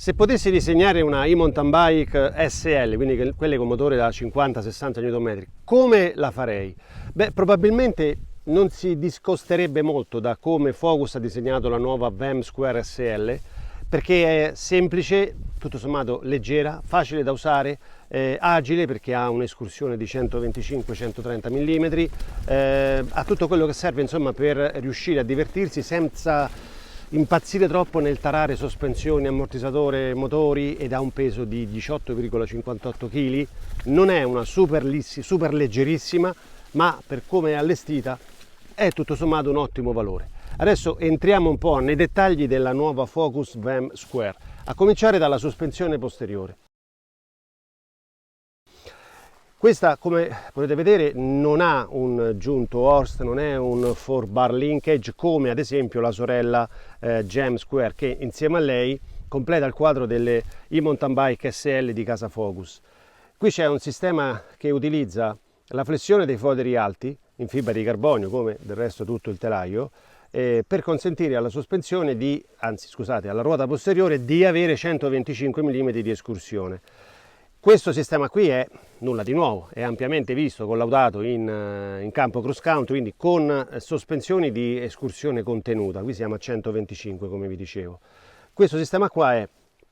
Se potessi disegnare una e-mountain bike SL, quindi quelle con motore da 50-60 Nm, come la farei? Beh, probabilmente non si discosterebbe molto da come Focus ha disegnato la nuova VAM Square SL, perché è semplice, tutto sommato leggera, facile da usare, agile perché ha un'escursione di 125-130 mm, ha tutto quello che serve insomma per riuscire a divertirsi senza impazzire troppo nel tarare sospensioni, ammortissatore, motori, ed ha un peso di 18,58 kg. Non è una super leggerissima, ma per come è allestita è tutto sommato un ottimo valore. Adesso entriamo un po' nei dettagli della nuova Focus VAM Square, a cominciare dalla sospensione posteriore. Questa, come potete vedere, non ha un giunto Horst, non è un 4-bar linkage come ad esempio la sorella Gem Square, che insieme a lei completa il quadro delle e-mountain bike SL di casa Focus. Qui c'è un sistema che utilizza la flessione dei foderi alti in fibra di carbonio, come del resto tutto il telaio, per consentire alla sospensione alla ruota posteriore di avere 125 mm di escursione. Questo sistema qui è nulla di nuovo, è ampiamente visto, collaudato in campo cross country, quindi con sospensioni di escursione contenuta. Qui siamo a 125, come vi dicevo. Questo sistema qua è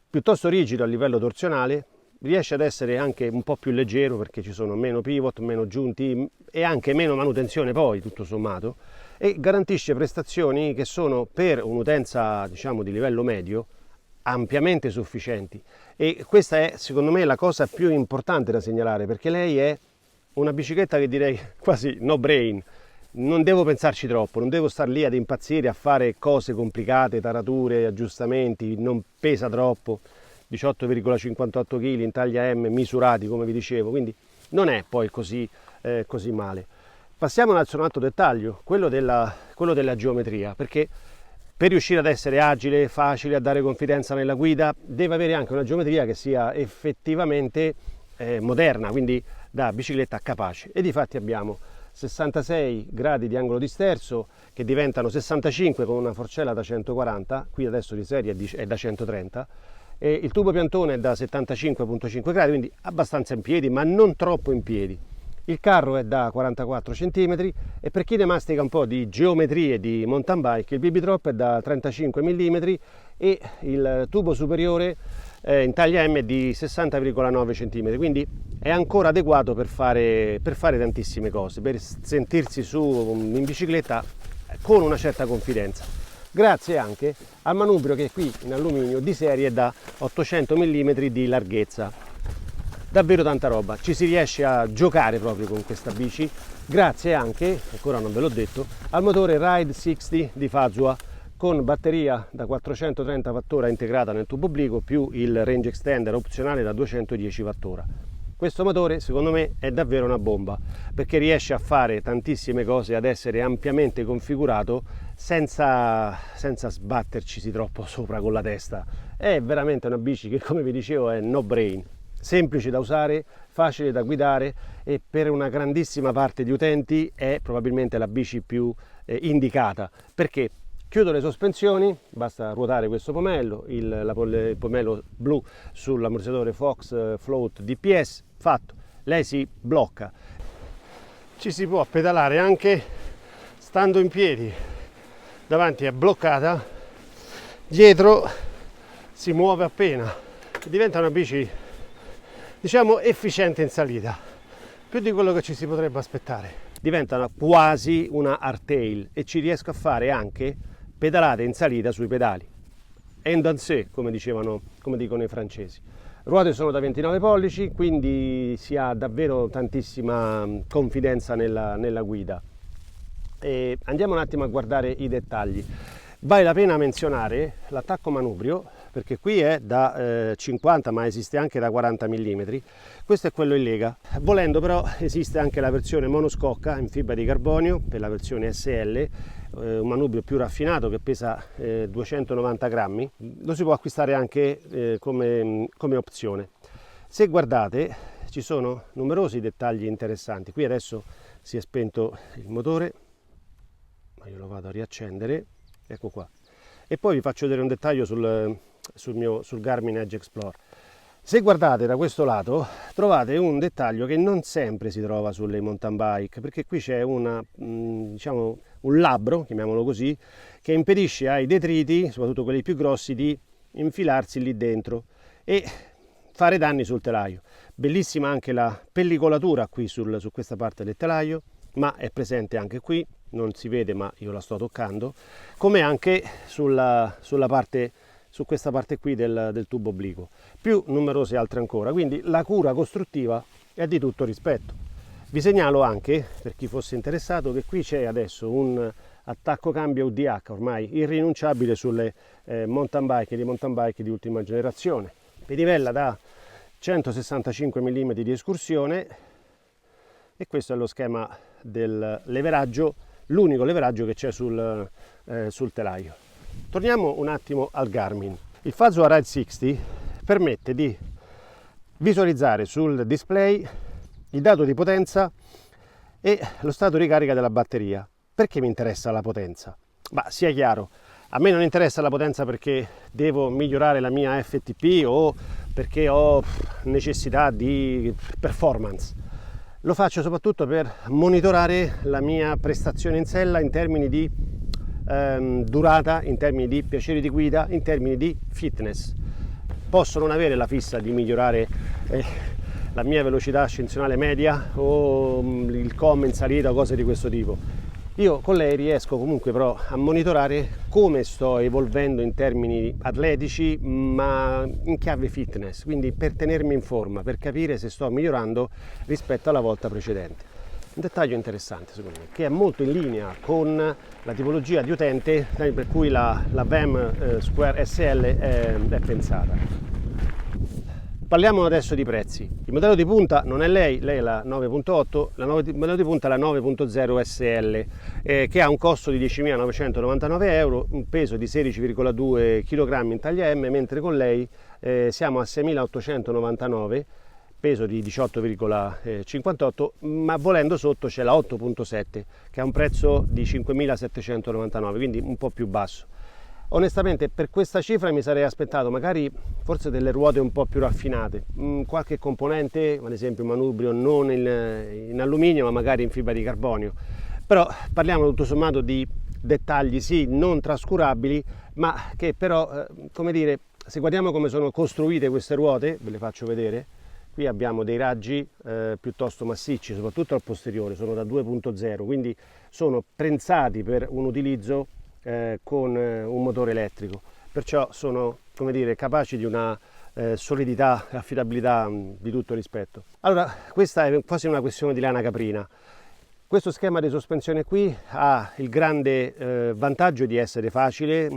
piuttosto rigido a livello torsionale, riesce ad essere anche un po' più leggero perché ci sono meno pivot, meno giunti e anche meno manutenzione poi, tutto sommato, e garantisce prestazioni che sono per un'utenza, diciamo, di livello medio ampiamente sufficienti. E questa è secondo me la cosa più importante da segnalare, perché lei è una bicicletta che direi quasi no brain, non devo pensarci troppo, non devo star lì ad impazzire a fare cose complicate, tarature, aggiustamenti, non pesa troppo, 18,58 kg in taglia M misurati come vi dicevo, quindi non è poi così male. Passiamo al suo altro dettaglio, quello della geometria, perché per riuscire ad essere agile, facile, a dare confidenza nella guida, deve avere anche una geometria che sia effettivamente moderna, quindi da bicicletta capace. E difatti abbiamo 66 gradi di angolo di sterzo che diventano 65 con una forcella da 140, qui adesso di serie è da 130, e il tubo piantone è da 75,5 gradi, quindi abbastanza in piedi, ma non troppo in piedi. Il carro è da 44 cm e per chi ne mastica un po' di geometrie di mountain bike, il BB Drop è da 35 mm e il tubo superiore in taglia M è di 60,9 cm, quindi è ancora adeguato per fare tantissime cose, per sentirsi su in bicicletta con una certa confidenza. Grazie anche al manubrio che qui in alluminio di serie è da 800 mm di larghezza. Davvero tanta roba, ci si riesce a giocare proprio con questa bici, grazie anche, ancora non ve l'ho detto, al motore Ride 60 di Fazua con batteria da 430 Wh integrata nel tubo obliquo più il range extender opzionale da 210 Wh. Questo motore secondo me è davvero una bomba perché riesce a fare tantissime cose, ad essere ampiamente configurato senza sbatterci troppo sopra con la testa. È veramente una bici che, come vi dicevo, è no brain. Semplice da usare, facile da guidare e per una grandissima parte di utenti è probabilmente la bici più indicata, perché chiudo le sospensioni, basta ruotare questo pomello, il pomello blu sull'ammortizzatore Fox Float DPS, fatto, lei si blocca. Ci si può pedalare anche stando in piedi, davanti è bloccata, dietro si muove appena, diventa una bici, diciamo, efficiente in salita, più di quello che ci si potrebbe aspettare. Diventa quasi una hardtail e ci riesco a fare anche pedalate in salita sui pedali. En dansé, come dicono i francesi. Ruote sono da 29 pollici, quindi si ha davvero tantissima confidenza nella guida. E andiamo un attimo a guardare i dettagli. Vale la pena menzionare l'attacco manubrio, perché qui è da 50 ma esiste anche da 40 mm. Questo è quello in lega. Volendo però esiste anche la versione monoscocca in fibra di carbonio per la versione SL, un manubrio più raffinato che pesa 290 grammi. Lo si può acquistare anche come opzione. Se guardate ci sono numerosi dettagli interessanti. Qui adesso si è spento il motore, ma io lo vado a riaccendere, ecco qua. E poi vi faccio vedere un dettaglio sul Garmin Edge Explore. Se guardate da questo lato trovate un dettaglio che non sempre si trova sulle mountain bike, perché qui c'è diciamo, un labbro, chiamiamolo così, che impedisce ai detriti, soprattutto quelli più grossi, di infilarsi lì dentro e fare danni sul telaio. Bellissima anche la pellicolatura qui su questa parte del telaio, ma è presente anche qui, non si vede ma io la sto toccando, come anche su questa parte qui del tubo obliquo, più numerose altre ancora, quindi la cura costruttiva è di tutto rispetto. Vi segnalo anche, per chi fosse interessato, che qui c'è adesso un attacco cambio UDH ormai irrinunciabile sulle mountain bike di ultima generazione, pedivella da 165 mm di escursione, e questo è lo schema del leveraggio, l'unico leveraggio che c'è sul telaio. Torniamo un attimo al Garmin. Il Fazua Ride 60 permette di visualizzare sul display il dato di potenza e lo stato di carica della batteria. Perché mi interessa la potenza? Ma sia chiaro, a me non interessa la potenza perché devo migliorare la mia FTP o perché ho necessità di performance. Lo faccio soprattutto per monitorare la mia prestazione in sella in termini di durata, in termini di piacere di guida, in termini di fitness. Posso non avere la fissa di migliorare la mia velocità ascensionale media o il COM in salita o cose di questo tipo. Io con lei riesco comunque però a monitorare come sto evolvendo in termini atletici, ma in chiave fitness, quindi per tenermi in forma, per capire se sto migliorando rispetto alla volta precedente. Un dettaglio interessante secondo me, che è molto in linea con la tipologia di utente per cui la VAM Square SL è pensata. Parliamo adesso di prezzi. Il modello di punta non è lei è la 9.8, il modello di punta è la 9.0 SL, che ha un costo di 10.999 euro, un peso di 16,2 kg in taglia M, mentre con lei siamo a 6.899, peso di 18,58, ma volendo sotto c'è la 8.7 che ha un prezzo di 5.799, quindi un po' più basso. Onestamente per questa cifra mi sarei aspettato magari forse delle ruote un po' più raffinate, qualche componente, ad esempio manubrio non in alluminio ma magari in fibra di carbonio, però parliamo tutto sommato di dettagli sì non trascurabili, ma che però come dire, se guardiamo come sono costruite queste ruote, ve le faccio vedere. Qui abbiamo dei raggi piuttosto massicci, soprattutto al posteriore, sono da 2.0, quindi sono pensati per un utilizzo con un motore elettrico, perciò sono, come dire, capaci di una solidità e affidabilità di tutto rispetto. Allora, questa è quasi una questione di lana caprina. Questo schema di sospensione qui ha il grande vantaggio di essere facile,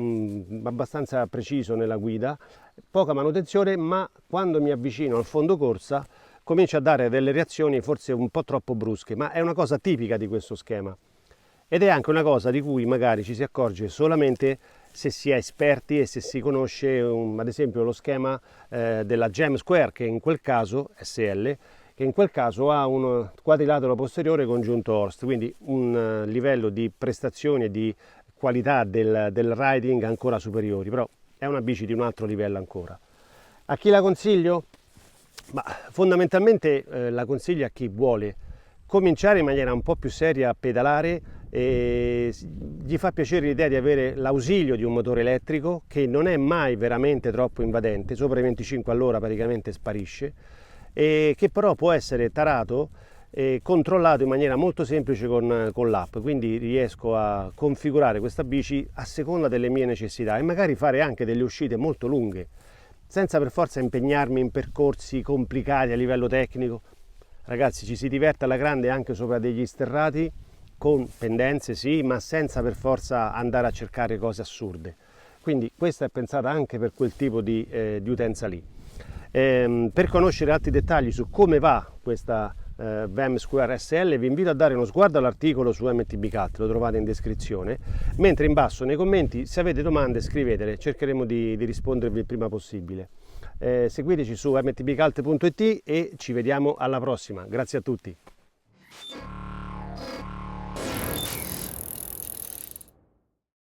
abbastanza preciso nella guida, poca manutenzione, ma quando mi avvicino al fondo corsa comincia a dare delle reazioni forse un po' troppo brusche, ma è una cosa tipica di questo schema ed è anche una cosa di cui magari ci si accorge solamente se si è esperti e se si conosce ad esempio lo schema della Gem Square, che in quel caso SL, che in quel caso ha un quadrilatero posteriore congiunto Horst, quindi un livello di prestazioni e di qualità del riding ancora superiori, però è una bici di un altro livello ancora. A chi la consiglio? Ma fondamentalmente la consiglio a chi vuole cominciare in maniera un po' più seria a pedalare e gli fa piacere l'idea di avere l'ausilio di un motore elettrico che non è mai veramente troppo invadente, sopra i 25 all'ora praticamente sparisce, e che però può essere tarato e controllato in maniera molto semplice con l'app, quindi riesco a configurare questa bici a seconda delle mie necessità e magari fare anche delle uscite molto lunghe senza per forza impegnarmi in percorsi complicati a livello tecnico. Ragazzi, ci si diverte alla grande anche sopra degli sterrati con pendenze sì, ma senza per forza andare a cercare cose assurde, quindi questa è pensata anche per quel tipo di utenza lì. Per conoscere altri dettagli su come va questa VAM Square SL vi invito a dare uno sguardo all'articolo su MTB Cat, lo trovate in descrizione, mentre in basso nei commenti se avete domande scrivetele, cercheremo di rispondervi il prima possibile. Seguiteci su mtbcalt.it e ci vediamo alla prossima, grazie a tutti.